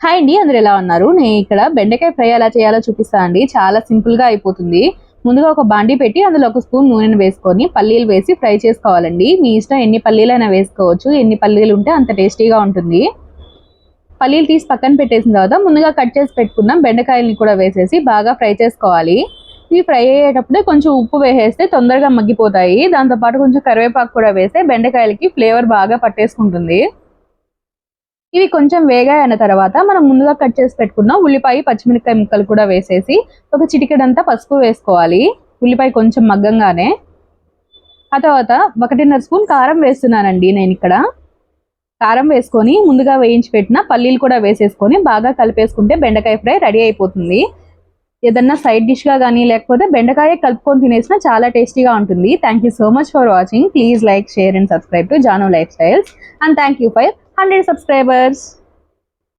Hi అండి, అందరు ఎలా ఉన్నారు? నేను ఇక్కడ బెండకాయ ఫ్రై ఎలా చేయాలో చూపిస్తా అండి. చాలా సింపుల్ గా అయిపోతుంది. ముందుగా ఒక బాండి పెట్టి అందులో ఒక స్పూన్ నూనెను వేసుకొని పల్లీలు వేసి ఫ్రై చేసుకోవాలండి. మీ ఇష్టం, ఎన్ని పల్లీలైనా వేసుకోవచ్చు. ఎన్ని పల్లీలు ఉంటే అంత టేస్టీగా ఉంటుంది. పల్లీలు తీసి పక్కన పెట్టేసిన తర్వాత ముందుగా కట్ చేసి పెట్టుకున్నాం బెండకాయల్ని కూడా వేసేసి బాగా ఫ్రై చేసుకోవాలి. ఇవి ఫ్రై అయ్యేటప్పుడే కొంచెం ఉప్పు వేసేస్తే తొందరగా మగ్గిపోతాయి. దాంతోపాటు కొంచెం కరివేపాకు కూడా వేస్తే బెండకాయలకి ఫ్లేవర్ బాగా పట్టేసుకుంటుంది. ఇవి కొంచెం వేగాయి అన్న తర్వాత మనం ముందుగా కట్ చేసి పెట్టుకున్న ఉల్లిపాయ, పచ్చిమిరపకాయ ముక్కలు కూడా వేసేసి ఒక చిటికెడంతా పసుపు వేసుకోవాలి. ఉల్లిపాయ కొంచెం మగ్గంగానే. ఆ తర్వాత 1.5 స్పూన్ కారం వేస్తున్నానండి నేను ఇక్కడ. కారం వేసుకొని ముందుగా వేయించి పెట్టిన పల్లీలు కూడా వేసేసుకొని బాగా కలిపేసుకుంటే బెండకాయ ఫ్రై రెడీ అయిపోతుంది. ఏదన్నా సైడ్ డిష్గా కానీ లేకపోతే బెండకాయ కలుపుకొని తినేసినా చాలా టేస్టీగా ఉంటుంది. Thank you so much for watching. Please like, share and subscribe to Janu life styles. And thank you for 100 subscribers.